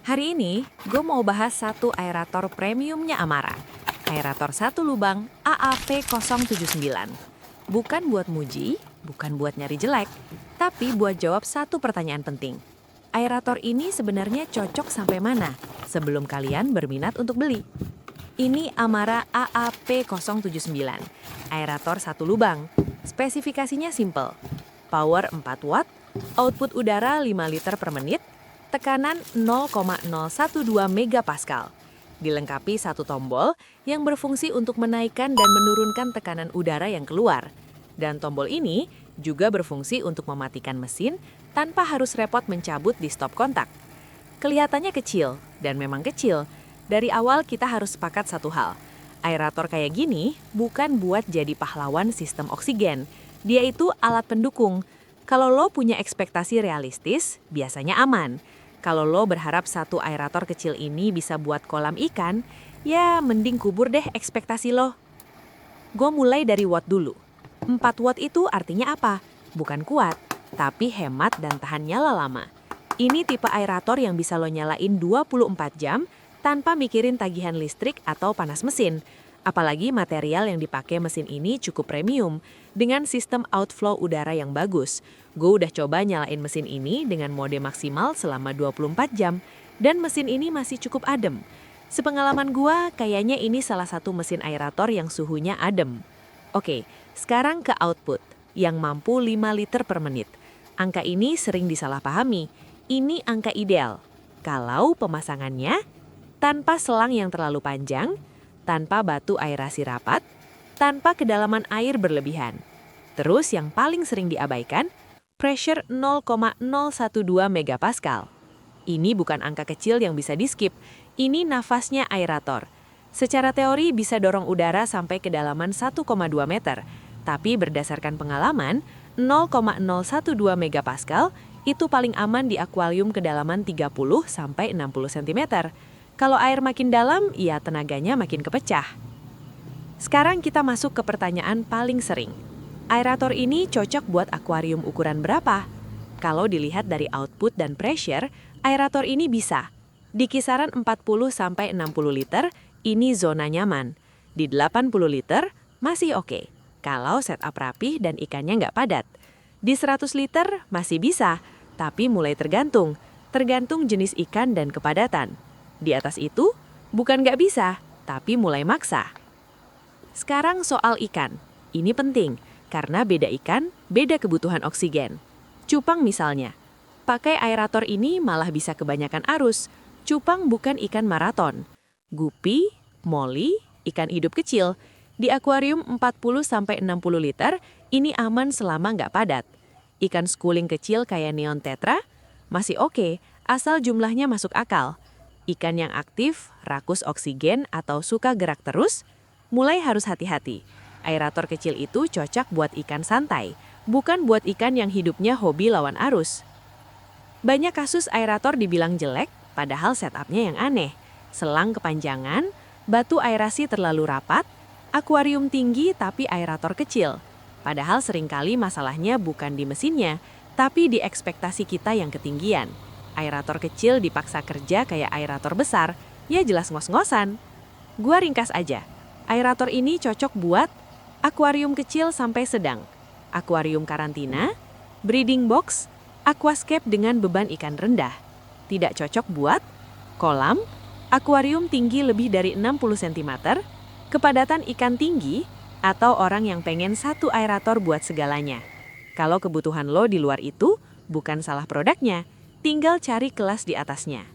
Hari ini, gue mau bahas satu aerator premiumnya Amara. Aerator satu lubang AAP079. Bukan buat muji, bukan buat nyari jelek, tapi buat jawab satu pertanyaan penting. Aerator ini sebenarnya cocok sampai mana sebelum kalian berminat untuk beli? Ini Amara AAP079, aerator satu lubang. Spesifikasinya simple. Power 4 watt, output udara 5 liter per menit, tekanan 0,012 megapascal. Dilengkapi satu tombol yang berfungsi untuk menaikkan dan menurunkan tekanan udara yang keluar. Dan tombol ini juga berfungsi untuk mematikan mesin tanpa harus repot mencabut di stop kontak. Kelihatannya kecil, dan memang kecil. Dari awal kita harus sepakat satu hal. Aerator kayak gini bukan buat jadi pahlawan sistem oksigen. Dia itu alat pendukung. Kalau lo punya ekspektasi realistis, biasanya aman. Kalau lo berharap satu aerator kecil ini bisa buat kolam ikan, ya mending kubur deh ekspektasi lo. Gue mulai dari watt dulu. 4 watt itu artinya apa? Bukan kuat, tapi hemat dan tahan nyala lama. Ini tipe aerator yang bisa lo nyalain 24 jam tanpa mikirin tagihan listrik atau panas mesin. Apalagi material yang dipakai mesin ini cukup premium dengan sistem outflow udara yang bagus. Gue udah coba nyalain mesin ini dengan mode maksimal selama 24 jam dan mesin ini masih cukup adem. Sepengalaman gue, kayaknya ini salah satu mesin aerator yang suhunya adem. Oke, sekarang ke output yang mampu 5 liter per menit. Angka ini sering disalahpahami. Ini angka ideal. Kalau pemasangannya tanpa selang yang terlalu panjang, tanpa batu aerasi rapat, tanpa kedalaman air berlebihan. Terus yang paling sering diabaikan, pressure 0,012 megapascal. Ini bukan angka kecil yang bisa di-skip, ini nafasnya aerator. Secara teori bisa dorong udara sampai kedalaman 1,2 meter, tapi berdasarkan pengalaman, 0,012 megapascal itu paling aman di akuarium kedalaman 30 sampai 60 cm. Kalau air makin dalam, ya tenaganya makin kepecah. Sekarang kita masuk ke pertanyaan paling sering. Aerator ini cocok buat akuarium ukuran berapa? Kalau dilihat dari output dan pressure, aerator ini bisa. Di kisaran 40-60 liter, ini zona nyaman. Di 80 liter, masih oke. Kalau setup rapi dan ikannya nggak padat. Di 100 liter, masih bisa, tapi mulai tergantung jenis ikan dan kepadatan. Di atas itu, bukan nggak bisa, tapi mulai maksa. Sekarang soal ikan. Ini penting, karena beda ikan, beda kebutuhan oksigen. Cupang misalnya. Pakai aerator ini malah bisa kebanyakan arus. Cupang bukan ikan maraton. Gupi, moli, ikan hidup kecil. Di akuarium 40-60 liter, ini aman selama nggak padat. Ikan schooling kecil kayak neon tetra, masih oke, asal jumlahnya masuk akal. Ikan yang aktif, rakus oksigen, atau suka gerak terus, mulai harus hati-hati. Aerator kecil itu cocok buat ikan santai, bukan buat ikan yang hidupnya hobi lawan arus. Banyak kasus aerator dibilang jelek, padahal setupnya yang aneh. Selang kepanjangan, batu aerasi terlalu rapat, akuarium tinggi tapi aerator kecil. Padahal seringkali masalahnya bukan di mesinnya, tapi di ekspektasi kita yang ketinggian. Aerator kecil dipaksa kerja kayak aerator besar, ya jelas ngos-ngosan. Gua ringkas aja. Aerator ini cocok buat akuarium kecil sampai sedang, akuarium karantina, breeding box, aquascape dengan beban ikan rendah. Tidak cocok buat kolam, akuarium tinggi lebih dari 60 cm, kepadatan ikan tinggi, atau orang yang pengen satu aerator buat segalanya. Kalau kebutuhan lo di luar itu, bukan salah produknya. Tinggal cari kelas di atasnya.